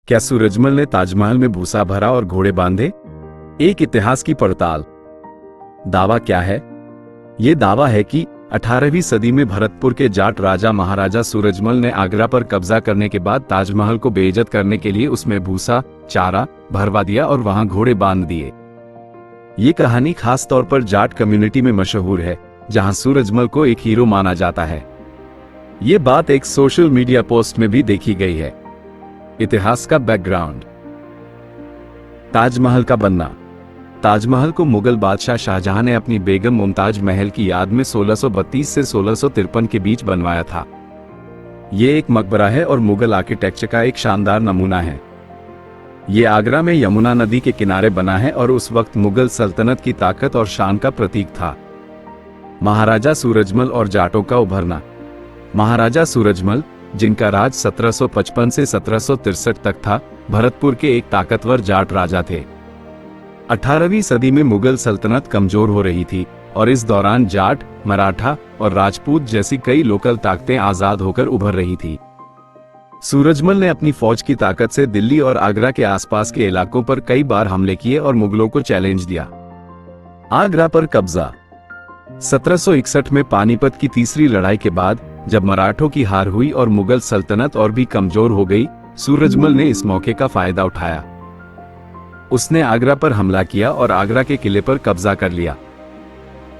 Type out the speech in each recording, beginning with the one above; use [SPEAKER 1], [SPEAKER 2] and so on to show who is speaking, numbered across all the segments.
[SPEAKER 1] क्या सूरजमल ने ताजमहल में भूसा भरा और घोड़े बांधे? एक इतिहास की पड़ताल। दावा क्या है? ये दावा है कि 18वीं सदी में भरतपुर के जाट राजा महाराजा सूरजमल ने आगरा पर कब्जा करने के बाद ताजमहल को बेइज्जत करने के लिए उसमें भूसा चारा भरवा दिया और वहां घोड़े बांध दिए। ये कहानी खास तौर पर जाट कम्युनिटी में मशहूर है, जहां सूरजमल को एक हीरो माना जाता है। ये बात एक सोशल मीडिया पोस्ट में भी देखी गई है। इतिहास का बैकग्राउंड। ताजमहल का बनना। ताजमहल को मुगल बादशाह शाहजहां ने अपनी बेगम मुमताज महल की याद में 1632 से 1653 के बीच बनवाया था। ये एक मकबरा है और मुगल आर्किटेक्चर का एक शानदार नमूना है। ये आगरा में यमुना नदी के किनारे बना है और उस वक्त मुगल सल्तनत की ताकत और शान का प्रतीक था। महाराजा सूरजमल और जाटों का उभरना। महाराजा सूरजमल, जिनका राज 1755 से 1763 तक था, भरतपुर के एक ताकतवर जाट राजा थे। 18वीं सदी में मुगल सल्तनत कमजोर हो रही थी और इस दौरान जाट, मराठा और राजपूत जैसी कई लोकल ताकतें आजाद होकर उभर रही थी। सूरजमल ने अपनी फौज की ताकत से दिल्ली और आगरा के आसपास के इलाकों पर कई बार हमले किए और मुगलों को चैलेंज दिया। आगरा पर कब्जा। 1761 में पानीपत की तीसरी लड़ाई के बाद जब मराठों की हार हुई और मुगल सल्तनत और भी कमजोर हो गई, सूरजमल ने इस मौके का फायदा उठाया। उसने आगरा पर हमला किया और आगरा के किले पर कब्जा कर लिया।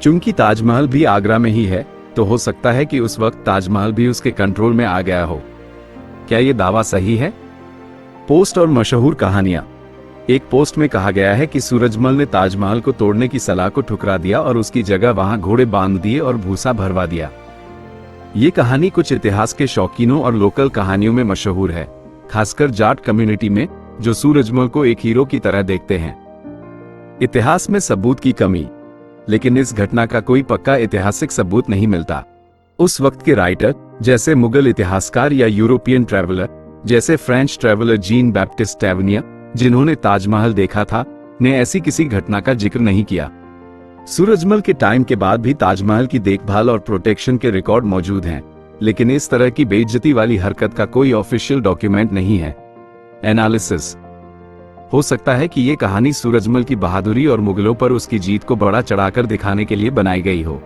[SPEAKER 1] चूंकि ताजमहल भी आगरा में ही है, तो हो सकता है कि उस वक्त ताजमहल भी उसके कंट्रोल में आ गया हो। क्या यह दावा सही है? पोस्ट और मशहूर कहानियां। एक पोस्ट में कहा गया है कि सूरजमल ने ताजमहल को तोड़ने की सलाह को ठुकरा दिया और उसकी जगह वहां घोड़े बांध दिए और भूसा भरवा दिया। ये कहानी कुछ इतिहास के शौकीनों और लोकल कहानियों में मशहूर है, खासकर जाट कम्युनिटी में, जो सूरजमल को एक हीरो की तरह देखते हैं। इतिहास में सबूत की कमी। लेकिन इस घटना का कोई पक्का ऐतिहासिक सबूत नहीं मिलता। उस वक्त के राइटर, जैसे मुगल इतिहासकार या यूरोपियन ट्रैवलर, जैसे French traveller Jean Baptiste Tavernier, जिन्होंने ताजमहल देखा था, ने ऐसी किसी घटना का जिक्र नहीं किया। सूरजमल के टाइम के बाद भी ताजमहल की देखभाल और प्रोटेक्शन के रिकॉर्ड मौजूद हैं, लेकिन इस तरह की बेइज्जती वाली हरकत का कोई ऑफिशियल डॉक्यूमेंट नहीं है। एनालिसिस। हो सकता है कि ये कहानी सूरजमल की बहादुरी और मुगलों पर उसकी जीत को बड़ा चढ़ाकर दिखाने के लिए बनाई गई हो।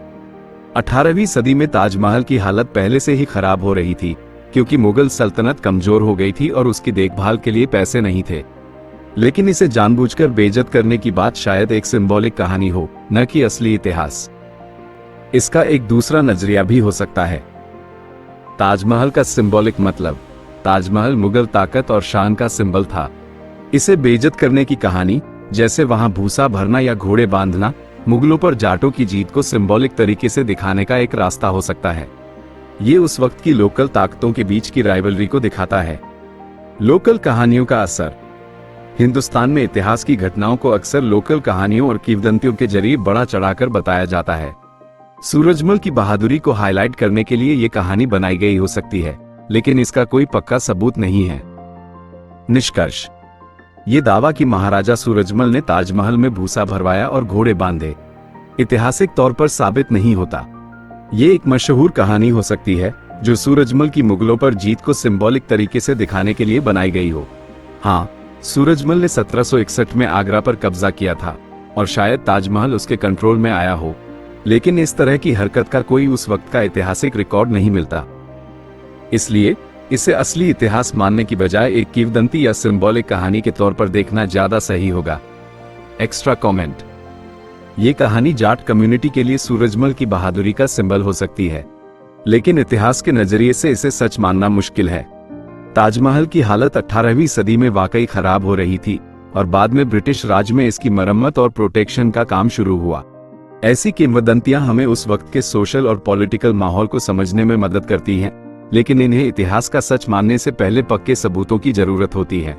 [SPEAKER 1] 18वीं सदी में ताजमहल की हालत पहले से ही खराब हो रही थी, क्योंकि मुगल सल्तनत कमजोर हो गई थी और उसकी देखभाल के लिए पैसे नहीं थे। लेकिन इसे जानबूझकर बेइज्जत करने की बात शायद एक सिंबॉलिक कहानी हो, न कि असली इतिहास। इसका एक दूसरा नजरिया भी हो सकता है। ताजमहल का सिंबॉलिक मतलब। ताजमहल मुगल ताकत और शान का सिंबल था। इसे बेइज्जत करने की कहानी, जैसे वहां भूसा भरना या घोड़े बांधना, मुगलों पर जाटों की जीत को सिंबॉलिक तरीके से दिखाने का एक रास्ता हो सकता है। ये उस वक्त की लोकल ताकतों के बीच की राइवलरी को दिखाता है। लोकल कहानियों का असर। हिंदुस्तान में इतिहास की घटनाओं को अक्सर लोकल कहानियों और किंवदंतियों के जरिए बड़ा चढ़ाकर बताया जाता है। सूरजमल की बहादुरी को हाईलाइट करने के लिए ये कहानी बनाई गई हो सकती है, लेकिन इसका कोई पक्का सबूत नहीं है। निष्कर्ष। ये दावा कि महाराजा सूरजमल ने ताजमहल में भूसा भरवाया और घोड़े बांधे, ऐतिहासिक तौर पर साबित नहीं होता। ये एक मशहूर कहानी हो सकती है, जो सूरजमल की मुगलों पर जीत को सिंबॉलिक तरीके से दिखाने के लिए बनाई गई हो। हाँ, सूरजमल ने 1761 में आगरा पर कब्जा किया था और शायद ताजमहल उसके कंट्रोल में आया हो, लेकिन इस तरह की हरकत का कोई उस वक्त का ऐतिहासिक रिकॉर्ड नहीं मिलता। इसलिए इसे असली इतिहास मानने की बजाय एक किंवदंती या सिंबॉलिक कहानी के तौर पर देखना ज्यादा सही होगा। Extra comment. ये कहानी जाट कम्युनिटी के लिए सूरजमल की बहादुरी का सिंबल हो सकती है, लेकिन इतिहास के नजरिए से इसे सच मानना मुश्किल है। ताजमहल की हालत 18वीं सदी में वाकई खराब हो रही थी और बाद में ब्रिटिश राज में इसकी मरम्मत और प्रोटेक्शन का काम शुरू हुआ। ऐसी किंवदंतियां हमें उस वक्त के सोशल और पॉलिटिकल माहौल को समझने में मदद करती हैं, लेकिन इन्हें इतिहास का सच मानने से पहले पक्के सबूतों की जरूरत होती है।